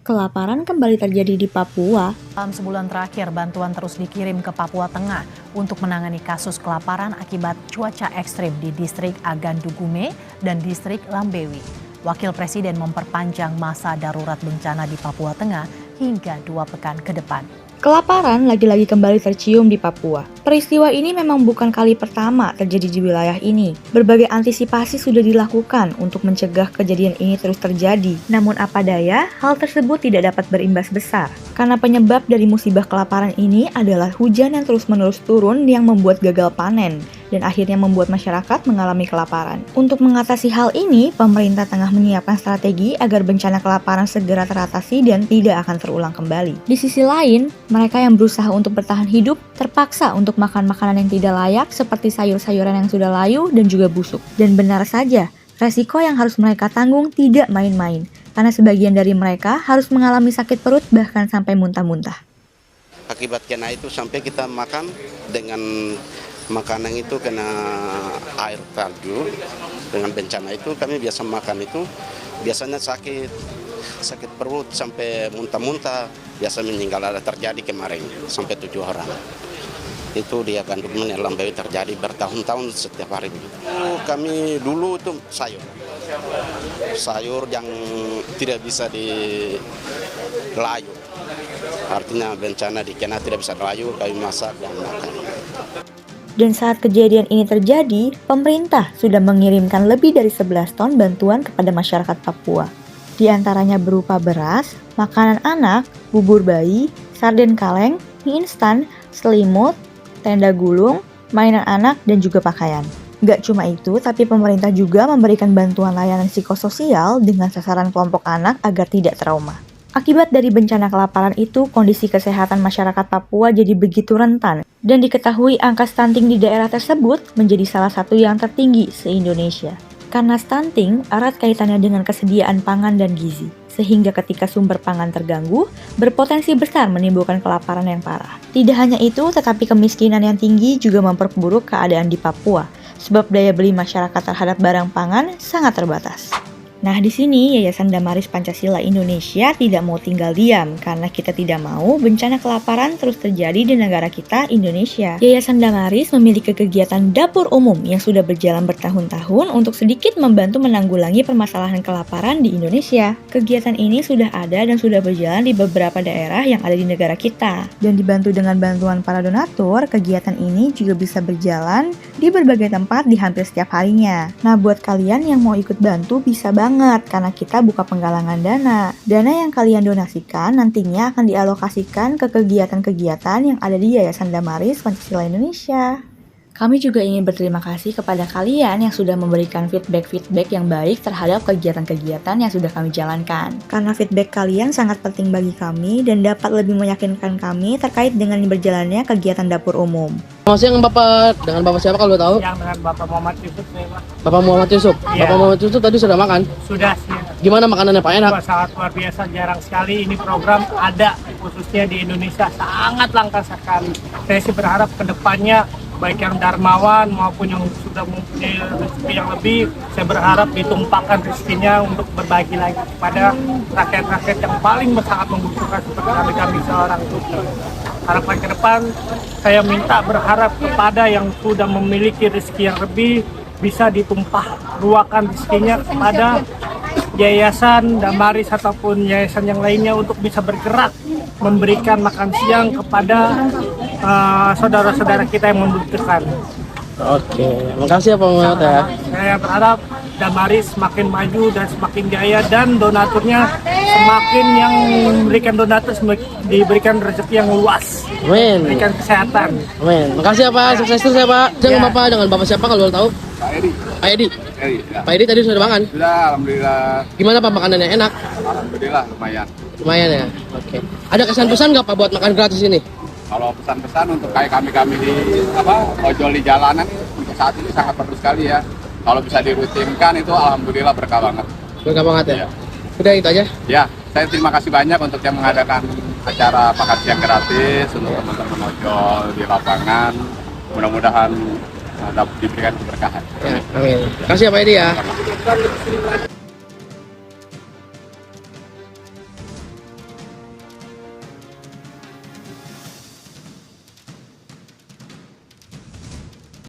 Kelaparan kembali terjadi di Papua. Dalam sebulan terakhir, bantuan terus dikirim ke Papua Tengah untuk menangani kasus kelaparan akibat cuaca ekstrim di distrik Agandugume dan distrik Lambewi. Wakil Presiden memperpanjang masa darurat bencana di Papua Tengah hingga 2 pekan ke depan. Kelaparan lagi-lagi kembali tercium di Papua. Peristiwa ini memang bukan kali pertama terjadi di wilayah ini. Berbagai antisipasi sudah dilakukan untuk mencegah kejadian ini terus terjadi. Namun apa daya, hal tersebut tidak dapat berimbas besar. Karena penyebab dari musibah kelaparan ini adalah hujan yang terus-menerus turun yang membuat gagal panen dan akhirnya membuat masyarakat mengalami kelaparan. Untuk mengatasi hal ini, pemerintah tengah menyiapkan strategi agar bencana kelaparan segera teratasi dan tidak akan terulang kembali. Di sisi lain, mereka yang berusaha untuk bertahan hidup terpaksa untuk makan makanan yang tidak layak seperti sayur-sayuran yang sudah layu dan juga busuk. Dan benar saja, resiko yang harus mereka tanggung tidak main-main, karena sebagian dari mereka harus mengalami sakit perut bahkan sampai muntah-muntah. Akibat kena itu sampai kita makan dengan makanan itu kena air terjun. Dengan bencana itu kami biasa makan itu biasanya sakit perut sampai muntah-muntah, biasa meninggal. Ada terjadi kemarin sampai 7 orang. Itu di Agandugume Lambewi terjadi bertahun-tahun setiap hari. Kami dulu itu sayur yang tidak bisa dilayu. Artinya bencana dikena tidak bisa dilayu, kami masak dan makan. Dan saat kejadian ini terjadi, pemerintah sudah mengirimkan lebih dari 11 ton bantuan kepada masyarakat Papua. Di antaranya berupa beras, makanan anak, bubur bayi, sarden kaleng, mie instan, selimut, tenda gulung, mainan anak, dan juga pakaian. Gak cuma itu, tapi pemerintah juga memberikan bantuan layanan psikososial dengan sasaran kelompok anak agar tidak trauma. Akibat dari bencana kelaparan itu, kondisi kesehatan masyarakat Papua jadi begitu rentan, dan diketahui angka stunting di daerah tersebut menjadi salah satu yang tertinggi se-Indonesia. Karena stunting erat kaitannya dengan kesediaan pangan dan gizi, sehingga ketika sumber pangan terganggu, berpotensi besar menimbulkan kelaparan yang parah. Tidak hanya itu, tetapi kemiskinan yang tinggi juga memperburuk keadaan di Papua, sebab daya beli masyarakat terhadap barang pangan sangat terbatas. Nah, di sini Yayasan Damaris Pancasila Indonesia tidak mau tinggal diam karena kita tidak mau bencana kelaparan terus terjadi di negara kita, Indonesia. Yayasan Damaris memiliki kegiatan dapur umum yang sudah berjalan bertahun-tahun untuk sedikit membantu menanggulangi permasalahan kelaparan di Indonesia. Kegiatan ini sudah ada dan sudah berjalan di beberapa daerah yang ada di negara kita. Dan dibantu dengan bantuan para donatur, kegiatan ini juga bisa berjalan di berbagai tempat di hampir setiap harinya. Nah, buat kalian yang mau ikut bantu bisa banget karena kita buka penggalangan dana. Dana yang kalian donasikan nantinya akan dialokasikan ke kegiatan-kegiatan yang ada di Yayasan Damaris Pancasila Indonesia. Kami juga ingin berterima kasih kepada kalian yang sudah memberikan feedback yang baik terhadap kegiatan-kegiatan yang sudah kami jalankan. Karena feedback kalian sangat penting bagi kami dan dapat lebih meyakinkan kami terkait dengan berjalannya kegiatan dapur umum. Maksudnya dengan Bapak siapa kalau tahu? Yang dengan Bapak Muhammad Yusuf. Bapak Muhammad Yusuf? Ya. Bapak Muhammad Yusuf tadi sudah makan? Sudah sih. Gimana makanannya Pak, enak? Sangat luar biasa, jarang sekali ini program ada, khususnya di Indonesia, sangat langka sekali. Saya sih berharap ke depannya baik yang dermawan maupun yang sudah mempunyai rezeki yang lebih, saya berharap ditumpahkan rezekinya untuk berbagi lagi kepada rakyat-rakyat yang paling sangat membutuhkan seperti kami seorang itu. Harapan ke depan, saya minta berharap kepada yang sudah memiliki rezeki yang lebih, bisa ditumpah ruakan rezekinya kepada Yayasan Damaris ataupun yayasan yang lainnya untuk bisa bergerak memberikan makan siang kepada saudara-saudara kita yang membutuhkan. Oke, makasih ya Pak Muhammad ya. Saya berharap Damaris semakin maju dan semakin jaya dan donaturnya semakin yang memberikan donatur diberikan rezeki yang luas. Amin. Berikan kesehatan. Amin. Makasih ya Pak, sukses terus ya Pak. Jangan Ya. Bapak dengan Bapak siapa kalau boleh tahu? Pak Edi. Pak Edi. Ya. Pak Edi tadi sudah makan? Sudah, alhamdulillah. Gimana Pak makanannya, enak? Alhamdulillah lumayan. Lumayan ya. Oke. Ada kesan-pesan nggak Pak buat makan gratis ini? Kalau pesan-pesan untuk kayak kami di ojol di jalanan untuk saat ini sangat bagus sekali ya. Kalau bisa dirutinkan itu alhamdulillah berkah banget. Berkah banget ya. Iya. Udah itu aja. Ya, saya terima kasih banyak untuk yang mengadakan acara makan siang gratis untuk teman-teman ojol di lapangan. Mudah-mudahan dapat diberikan keberkahan. Ya, amin. Terima kasih ya Pak Edi ya.